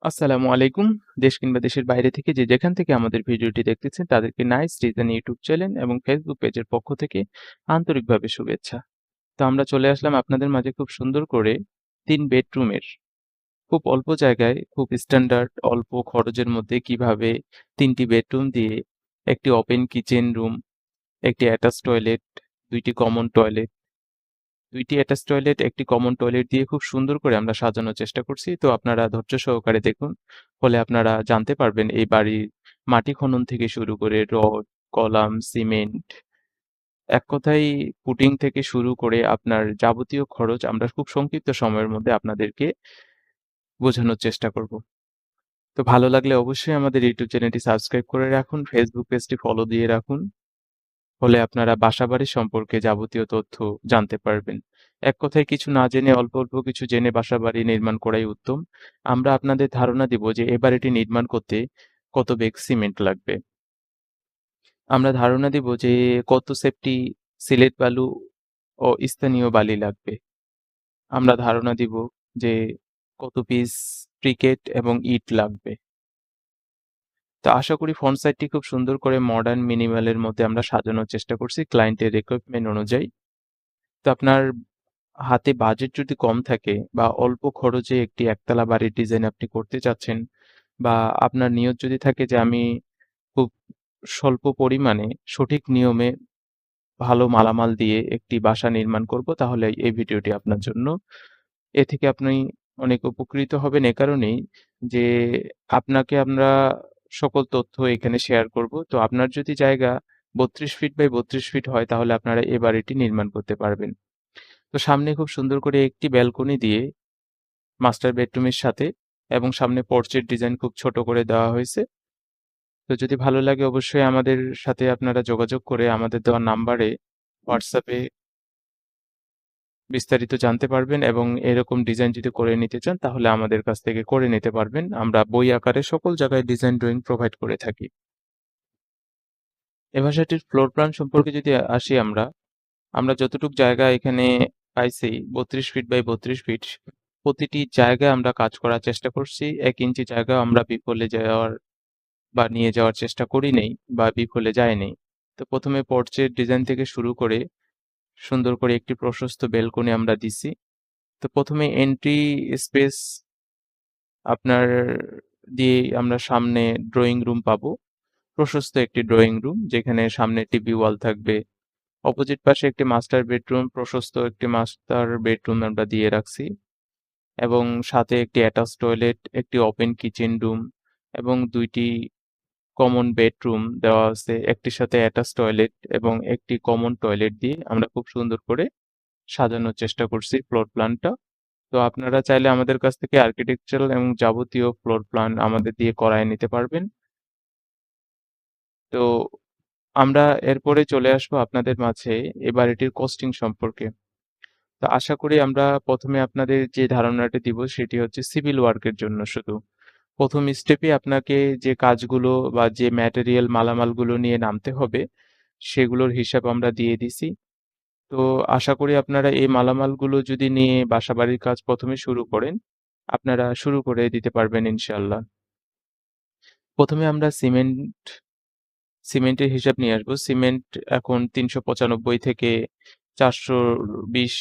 আসসালামু আলাইকুম। দেশ কিংবা দেশের বাইরে থেকে যে যেখান থেকে আমাদের ভিডিওটি দেখতেছেন তাদেরকে নাইস ডিজাইন ইউটিউব চ্যানেল এবং ফেসবুক পেজের পক্ষ থেকে আন্তরিকভাবে শুভেচ্ছা। তো আমরা চলে আসলাম আপনাদের মাঝে খুব সুন্দর করে ৩ বেডরুমের খুব অল্প জায়গায় খুব স্ট্যান্ডার্ড অল্প খরচের মধ্যে কিভাবে ৩ টি বেডরুম দিয়ে একটি ওপেন কিচেন রুম, একটি অ্যাটাচ টয়লেট, ২ টি কমন টয়লেট ২ টি অ্যাটাচ টয়লেট, একটি কমন টয়লেট দিয়ে খুব সুন্দর করে আমরা সাজানোর চেষ্টা করছি। তো আপনারা ধৈর্য সহকারে দেখুন। ফলে আপনারা জানতে পারবেন এই বাড়ির মাটি খনন থেকে শুরু করে রড, কলাম, সিমেন্ট, এক কথায় পুটিং থেকে শুরু করে আপনার যাবতীয় খরচ আমরা খুব সংক্ষিপ্ত সময়ের মধ্যে আপনাদেরকে বোঝানোর চেষ্টা করব। তো ভালো লাগলে অবশ্যই আমাদের ইউটিউব চ্যানেলটি সাবস্ক্রাইব করে রাখুন, ফেসবুক পেজটি ফলো দিয়ে রাখুন। ফলে আপনারা বাসাবাড়ি সম্পর্কে যাবতীয় তথ্য জানতে পারবেন। এক কথায় কিছু না জেনে অল্প, অল্প কিছু জেনে বাসাবাড়ি নির্মাণ করাই উত্তম। আমরা আপনাদের ধারণা দিব যে এ বাড়িটি নির্মাণ করতে কত ব্যাগ সিমেন্ট লাগবে। আমরা ধারণা দিব যে কত সেফটি সিলেট বালু ও স্থানীয় বালি লাগবে। আমরা ধারণা দিব যে কত পিস ব্রিকেট এবং ইট লাগবে। তো আশা করি ফ্রন্ট সাইডটি খুব সুন্দর করে মডার্ন মিনিমাল এর মধ্যে আমরা সাজানোর চেষ্টা করছি ক্লায়েন্টের রিকোয়ারমেন্ট অনুযায়ী। তো আপনার হাতে বাজেট যদি কম থাকে বা অল্প খরচে একটি একতলা বাড়ির ডিজাইন আপনি করতে চাচ্ছেন বা আপনার নিয়ত যদি থাকে যে আমি খুব স্বল্প পরিমাণে সঠিক নিয়মে ভালো মালামাল দিয়ে একটি বাসা নির্মাণ করব, তাহলে এই ভিডিওটি আপনার জন্য। এ থেকে আপনি অনেক উপকৃত হবেন এ কারণেই যে আপনাকে আমরা সকল তথ্য এখানে শেয়ার করব। তো আপনার যদি জায়গা ৩২ ফিট বাই ৩২ ফিট হয় তাহলে আপনারা এ বাড়িটি নির্মাণ করতে পারবেন। তো সামনে খুব সুন্দর করে একটি ব্যালকনি দিয়ে মাস্টার বেডরুমের সাথে এবং সামনে পোর্চের ডিজাইন খুব ছোট করে দেওয়া হয়েছে। তো যদি ভালো লাগে অবশ্যই আমাদের সাথে আপনারা যোগাযোগ করে আমাদের দেওয়া নাম্বারে হোয়াটসঅ্যাপে বিস্তারিত জানতে পারবেন এবং এরকম ডিজাইন যদি করে নিতে চান তাহলে আমাদের কাছ থেকে করে নিতে পারবেন। আমরা বই আকারে সকল জায়গায় ডিজাইন ড্রয়িং প্রোভাইড করে থাকি। এ বাসাটির ফ্লোর প্ল্যান সম্পর্কে যদি আসি আমরা যতটুক জায়গা এখানে পাইছি ৩২ ফিট বাই ৩২ ফিট, প্রতিটি জায়গায় আমরা কাজ করার চেষ্টা করছি। ১ ইঞ্চি জায়গা আমরা বিফলে যাওয়ার বা নিয়ে যাওয়ার চেষ্টা করি নাই বা বিফলে যায় নাই। তো ১ম এ পোর্চের ডিজাইন থেকে শুরু করে সুন্দর করে একটি প্রশস্ত ব্যালকনি আমরা দিছি। তো ১ম এ এন্ট্রি স্পেস আপনার দিয়ে আমরা সামনে ড্রয়িং রুম পাবো। প্রশস্ত একটি ড্রয়িং রুম যেখানে সামনে টিভি ওয়াল থাকবে। অপোজিট পাশে একটি মাস্টার বেডরুম, প্রশস্ত একটি মাস্টার বেডরুম আমরা দিয়ে রাখছি এবং সাথে একটি অ্যাটাচ টয়লেট, একটি ওপেন কিচেন রুম এবং ২ টি কমন বেডরুম দেওয়া আছে। একটির সাথে অ্যাটাচ টয়লেট এবং একটি কমন টয়লেট দিয়ে আমরা খুব সুন্দর করে সাজানোর চেষ্টা করছি ফ্লোর প্ল্যানটা। তো আপনারা চাইলে আমাদের কাছ থেকে আর্কিটেকচারাল এবং যাবতীয় ফ্লোর প্ল্যান আমাদের দিয়ে করায় নিতে পারবেন। তো আমরা এরপরে চলে আসবো আপনাদের মাঝে এ বাড়িটির কস্টিং সম্পর্কে। তো আশা করি আমরা ১ম এ আপনাদের যে ধারণাটি দিব সেটি হচ্ছে সিভিল ওয়ার্কের জন্য শুধু। ১ম স্টেপে আপনাকে যে কাজগুলো বা যে ম্যাটেরিয়াল মালামালগুলো নিয়ে নামতে হবে সেগুলোর হিসাব আমরা দিয়ে দিছি। তো আশা করি আপনারা এই মালামালগুলো যদি নিয়ে বাসাবাড়ির কাজ ১ম এ শুরু করেন, আপনারা শুরু করে দিতে পারবেন ইনশাআল্লাহ। ১ম এ আমরা সিমেন্টের হিসাব নিয়ে আসবো। সিমেন্ট এখন ৩৯৫ থেকে ৪২০